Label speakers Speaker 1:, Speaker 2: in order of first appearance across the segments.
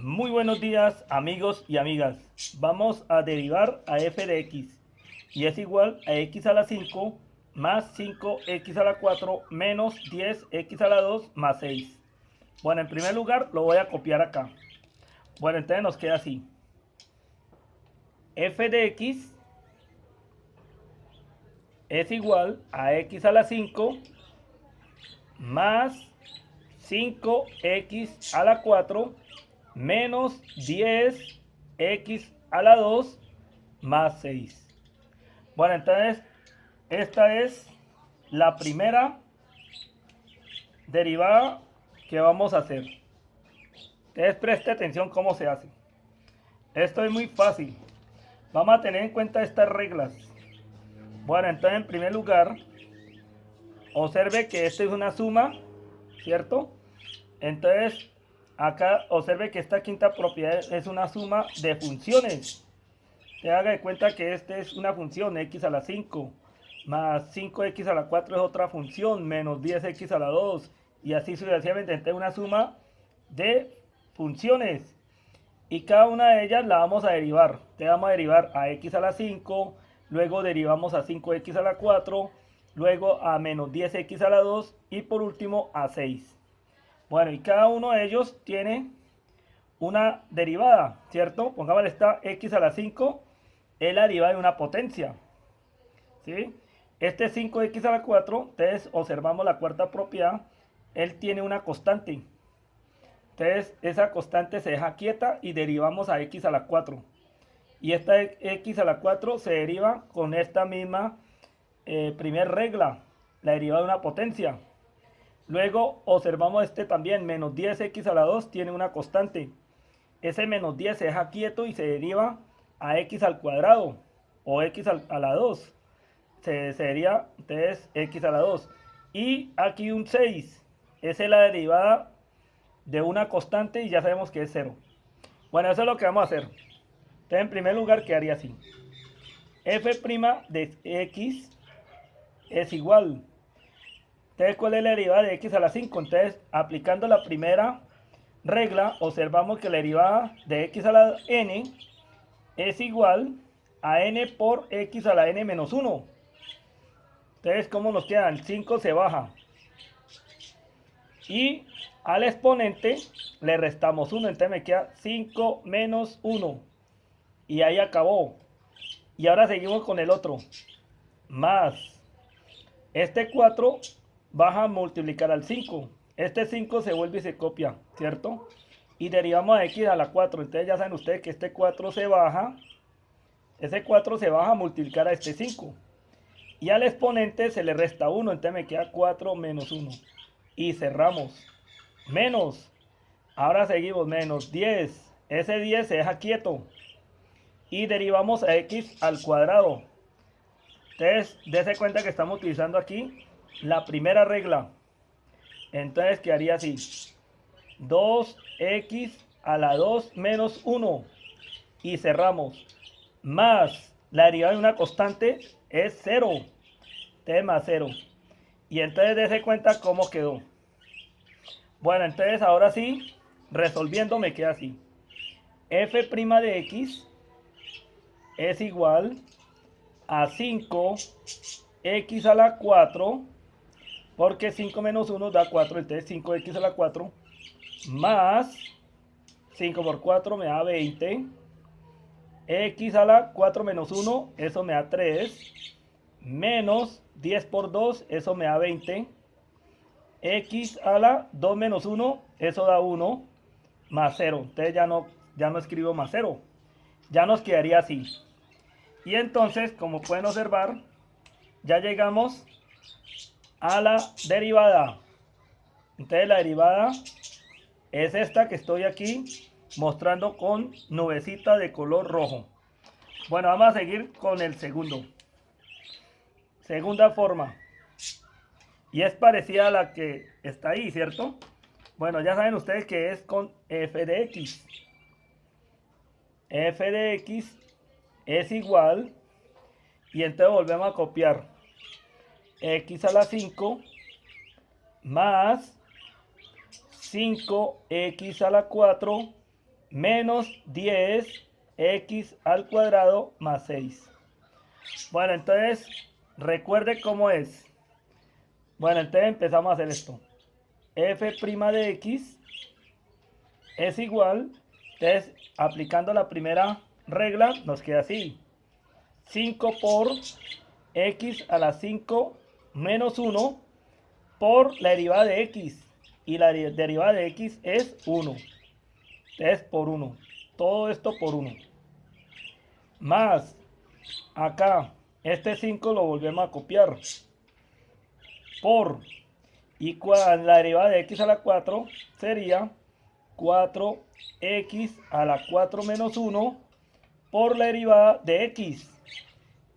Speaker 1: Muy buenos días amigos y amigas. Vamos a derivar a f de x y es igual a x a la 5 más 5x a la 4 menos 10x a la 2 más 6. Bueno, en primer lugar lo voy a copiar acá. Bueno, entonces nos queda así. F de x es igual a x a la 5 más 5x a la 4 menos 10x a la 2 más 6. Bueno, entonces esta es la primera derivada que vamos a hacer. Entonces preste atención cómo se hace. Esto es muy fácil. Vamos a tener en cuenta estas reglas. Bueno, entonces en primer lugar, observe que esta es una suma, ¿cierto? Entonces, acá observe que esta quinta propiedad es una suma de funciones. Te haga de cuenta que esta es una función x a la 5, más 5x a la 4 es otra función, menos 10x a la 2, y así sucesivamente. Entonces, una suma de funciones. Y cada una de ellas la vamos a derivar. Te vamos a derivar a x a la 5, luego derivamos a 5x a la 4, luego a menos 10x a la 2 y por último a 6. Bueno, y cada uno de ellos tiene una derivada, ¿cierto? Pongámosle esta x a la 5, es la derivada de una potencia, ¿sí? Este 5x a la 4, entonces observamos la cuarta propiedad, él tiene una constante. Entonces esa constante se deja quieta y derivamos a x a la 4. Y esta x a la 4 se deriva con esta misma primer regla, la derivada de una potencia. Luego observamos este también, menos 10x a la 2 tiene una constante. Ese menos 10 se deja quieto y se deriva a x al cuadrado o x a la 2. Se deriva entonces x a la 2. Y aquí un 6. Esa es la derivada de una constante y ya sabemos que es 0. Bueno, eso es lo que vamos a hacer. Entonces en primer lugar quedaría así. F' de x es igual. Entonces, ¿cuál es la derivada de x a la 5? Entonces, aplicando la primera regla, observamos que la derivada de x a la n es igual a n por x a la n menos 1. Entonces, ¿cómo nos quedan? 5 se baja. Y al exponente le restamos 1. Entonces me queda 5 menos 1. Y ahí acabó. Y ahora seguimos con el otro. Más. Este 4 baja a multiplicar al 5. Este 5 se vuelve y se copia, ¿cierto? Y derivamos a x a la 4. Entonces ya saben ustedes que este 4 se baja. Ese 4 se baja a multiplicar a este 5. Y al exponente se le resta 1. Entonces me queda 4 menos 1. Y cerramos. Menos. Ahora seguimos. Menos 10. Ese 10 se deja quieto. Y derivamos a x al cuadrado. Entonces, dése cuenta que estamos utilizando aquí la primera regla. Entonces quedaría así. 2x a la 2 menos 1. Y cerramos. Más la derivada de una constante es 0. Entonces más 0. Y entonces dése cuenta cómo quedó. Bueno, entonces ahora sí, resolviendo me queda así. F' de x es igual a 5x a la 4, porque 5 menos 1 da 4, entonces 5x a la 4, más 5 por 4 me da 20, x a la 4 menos 1, eso me da 3, menos 10 por 2, eso me da 20, x a la 2 menos 1, eso da 1, más 0, entonces ya no escribo más 0, ya nos quedaría así. Y entonces, como pueden observar, ya llegamos a la derivada. Entonces la derivada es esta que estoy aquí mostrando con nubecita de color rojo. Bueno, vamos a seguir con el segundo. Segunda forma. Y es parecida a la que está ahí, ¿cierto? Bueno, ya saben ustedes que es con f de x. F de x es igual, y entonces volvemos a copiar, x a la 5 más 5x a la 4 menos 10x al cuadrado más 6. Bueno, entonces recuerde cómo es. Bueno, entonces empezamos a hacer esto. F' de x es igual, entonces aplicando la primera regla nos queda así. 5 por x a la 5 menos 1 por la derivada de x. Y la derivada de x es 1. Entonces por 1. Todo esto por 1. Más acá, este 5 lo volvemos a copiar. Por, y la derivada de x a la 4 sería 4x a la 4 menos 1 por la derivada de x.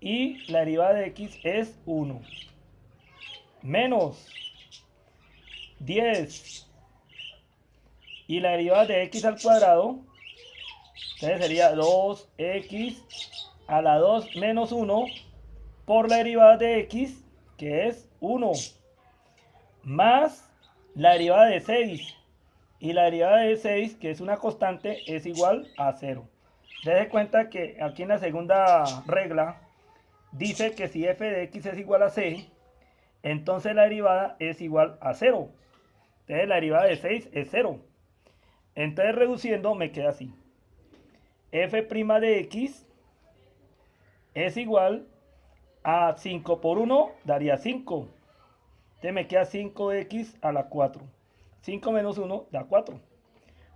Speaker 1: Y la derivada de x es 1. Menos 10. Y la derivada de x al cuadrado, entonces sería 2x a la 2 menos 1 por la derivada de x, que es 1. Más la derivada de 6. Y la derivada de 6, que es una constante, es igual a 0. Dese cuenta que aquí en la segunda regla dice que si f de x es igual a c, entonces la derivada es igual a 0. Entonces la derivada de 6 es 0. Entonces reduciendo me queda así. F' de x es igual a 5 por 1 daría 5. Entonces me queda 5x a la 4. 5 menos 1 da 4.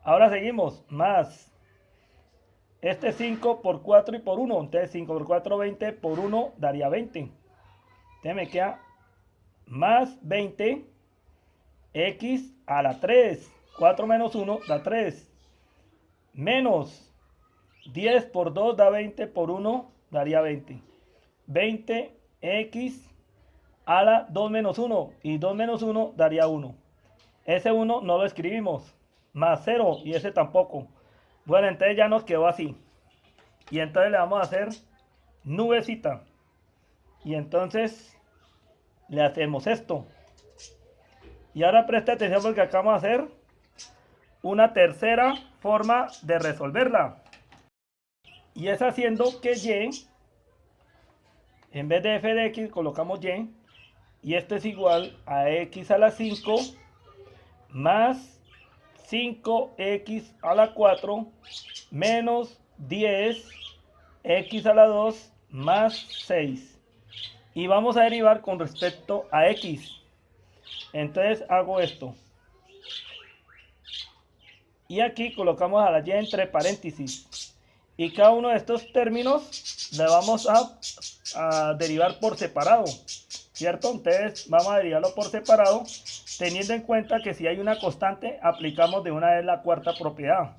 Speaker 1: Ahora seguimos. Más. Este 5 por 4 y por 1. Entonces 5 por 4, 20 por 1 daría 20. Entonces me queda más 20 x a la 3. 4 menos 1 da 3. Menos 10 por 2 da 20 por 1 daría 20. 20x a la 2 menos 1. Y 2 menos 1 daría 1. Ese 1 no lo escribimos. Más 0 y ese tampoco. Bueno, entonces ya nos quedó así. Y entonces le vamos a hacer nubecita. Y entonces le hacemos esto. Y ahora presta atención porque acá vamos a hacer una tercera forma de resolverla. Y es haciendo que y, en vez de f de x, colocamos y. Y esto es igual a x a la 5 más 5x a la 4 menos 10x a la 2 más 6. Y vamos a derivar con respecto a x. Entonces hago esto. Y aquí colocamos a la y entre paréntesis. Y cada uno de estos términos le vamos a derivar por separado. ¿Cierto? Entonces vamos a derivarlo por separado, teniendo en cuenta que si hay una constante, aplicamos de una vez la cuarta propiedad.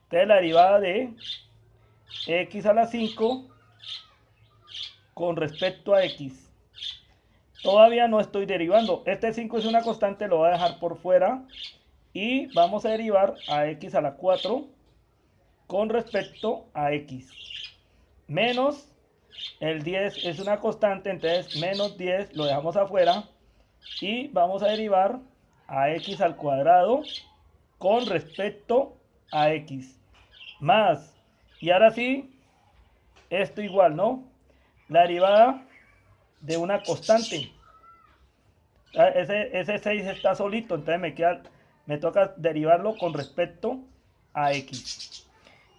Speaker 1: Entonces la derivada de x a la 5 con respecto a x. Todavía no estoy derivando. Este 5 es una constante, lo voy a dejar por fuera. Y vamos a derivar a x a la 4 con respecto a x. Menos el 10 es una constante, entonces menos 10 lo dejamos afuera. Y vamos a derivar a x al cuadrado con respecto a x. Más, y ahora sí, esto igual, ¿no? La derivada de una constante. Ese 6 está solito, entonces me toca derivarlo con respecto a x.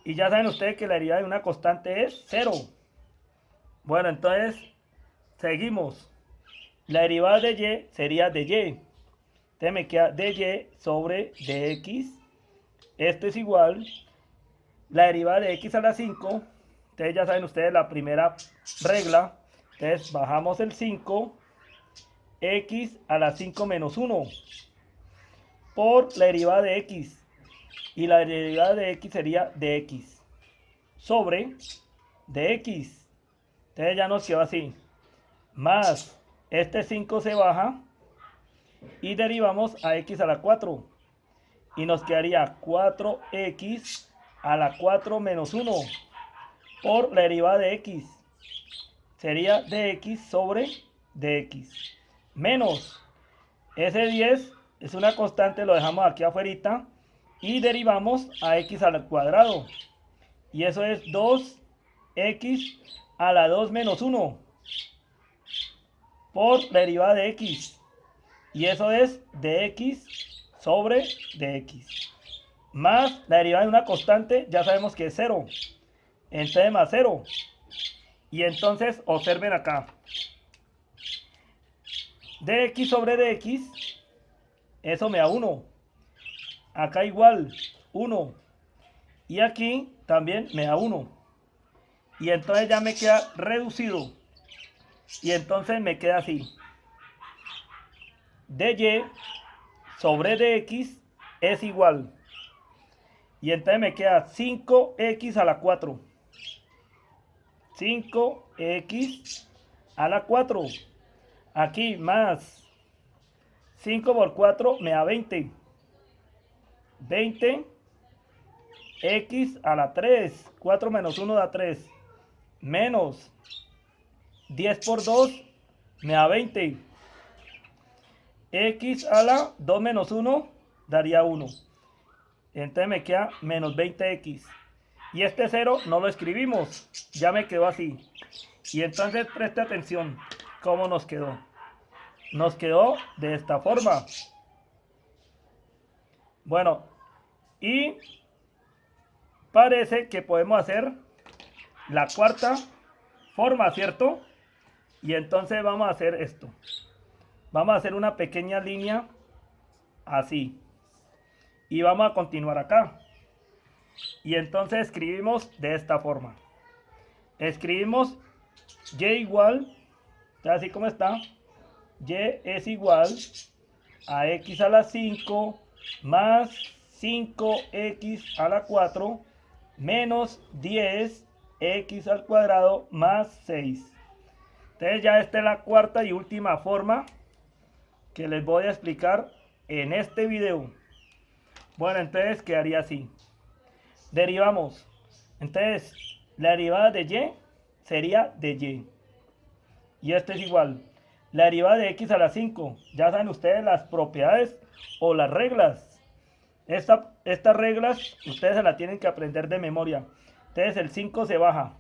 Speaker 1: Y ya saben ustedes que la derivada de una constante es 0. Bueno, entonces seguimos. La derivada de y sería de y. Entonces me queda de y sobre dx. Esto es igual. La derivada de x a la 5. Entonces ya saben ustedes la primera regla. Entonces bajamos el 5. X a la 5 menos 1. Por la derivada de x. Y la derivada de x sería de x. Sobre de x. Entonces ya nos quedó así. Más este 5 se baja. Y derivamos a x a la 4. Y nos quedaría 4x a la 4 menos 1. Por la derivada de x. Sería dx sobre dx. Menos ese 10 es una constante, lo dejamos aquí afuera. y derivamos a x al cuadrado. Y eso es 2x a la 2 menos 1 por la derivada de x. Y eso es dx sobre dx. Más la derivada de una constante, ya sabemos que es 0. Entonces más 0. Y entonces observen acá. Dx sobre dx, eso me da 1. Acá igual, 1. Y aquí también me da 1. Y entonces ya me queda reducido. Y entonces me queda así. dy sobre dx es igual. Y entonces me queda 5x a la 4. 5x a la 4. Aquí más 5 por 4 me da 20. 20 x a la 3. 4 menos 1 da 3. Menos 10 por 2 me da 20. X a la 2 menos 1 daría 1. Entonces me queda menos 20x. Y este 0 no lo escribimos. Ya me quedó así. Y entonces preste atención cómo nos quedó. Nos quedó de esta forma. Bueno, y parece que podemos hacer la cuarta forma, ¿cierto? Y entonces vamos a hacer esto. Vamos a hacer una pequeña línea así. Y vamos a continuar acá. Y entonces escribimos de esta forma. Escribimos y igual, así como está, y es igual a x a la 5 más 5x a la 4 menos 10x al cuadrado más 6. Entonces ya esta es la cuarta y última forma que les voy a explicar en este video. Bueno, entonces quedaría así. Derivamos. Entonces la derivada de y sería de y. Y esto es igual. La derivada de x a la 5. Ya saben ustedes las propiedades o las reglas. Estas reglas ustedes se las tienen que aprender de memoria. Entonces el 5 se baja.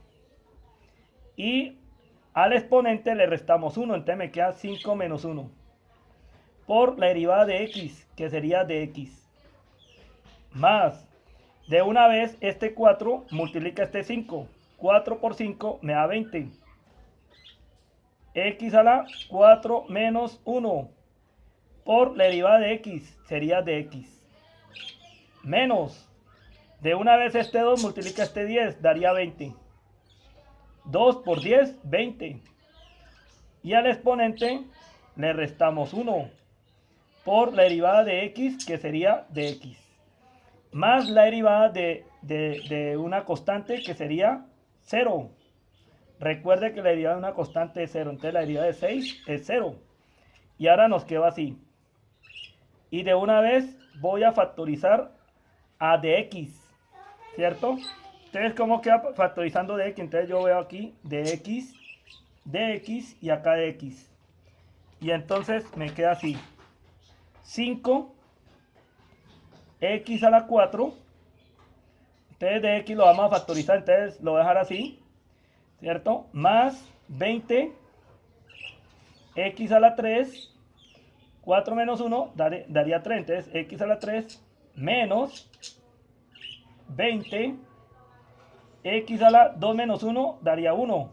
Speaker 1: Y al exponente le restamos 1. Entonces me queda 5 menos 1. Por la derivada de x, que sería de x. Más. De una vez este 4 multiplica este 5. 4 por 5 me da 20. X a la 4 menos 1 por la derivada de x sería de x. Menos, de una vez este 2 multiplica este 10, daría 20. 2 por 10, 20. Y al exponente le restamos 1 por la derivada de x, que sería de x. Más la derivada de una constante, que sería 0. Recuerde que la derivada de una constante es 0. Entonces la derivada de 6 es 0. Y ahora nos quedó así. Y de una vez voy a factorizar a dx, ¿cierto? Entonces, ¿cómo queda factorizando dx? Entonces yo veo aquí dx, dx y acá dx. Y entonces me queda así. 5 x a la 4. Entonces dx lo vamos a factorizar, entonces lo voy a dejar así, ¿cierto? Más 20 x a la 3. 4 menos 1 daría 3. Entonces x a la 3 menos 20 x a la 2 menos 1 daría 1.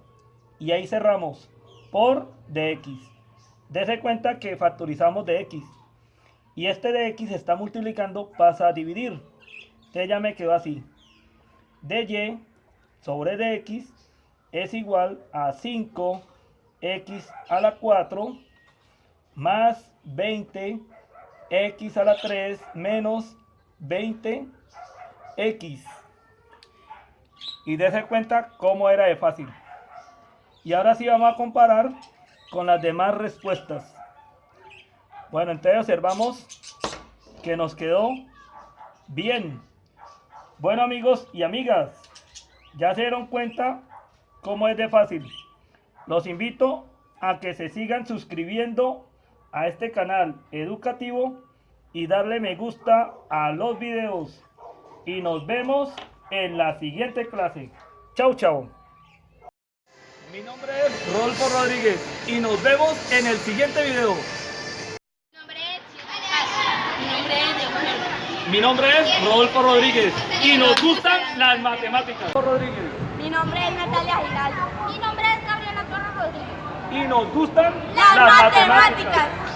Speaker 1: Y ahí cerramos por dx. Dese cuenta que factorizamos dx. Y este dx está multiplicando, pasa a dividir. Entonces ya me quedó así. dy sobre dx es igual a 5x a la 4 más 20 x a la 3 menos 20 x. Y dése cuenta cómo era de fácil. Y ahora sí vamos a comparar con las demás respuestas. Bueno, entonces observamos que nos quedó bien. Bueno, amigos y amigas, ya se dieron cuenta cómo es de fácil. Los invito a que se sigan suscribiendo a este canal educativo y darle me gusta a los videos. Y nos vemos en la siguiente clase. Chau, chau. Mi nombre es Rodolfo Rodríguez y nos vemos en el siguiente video. Mi nombre es Rodolfo Rodríguez y nos gustan las matemáticas. Rodríguez.
Speaker 2: Mi nombre es Natalia Giraldo. Mi nombre es Gabriela Torres Rodríguez.
Speaker 1: Y nos gustan
Speaker 2: las matemáticas.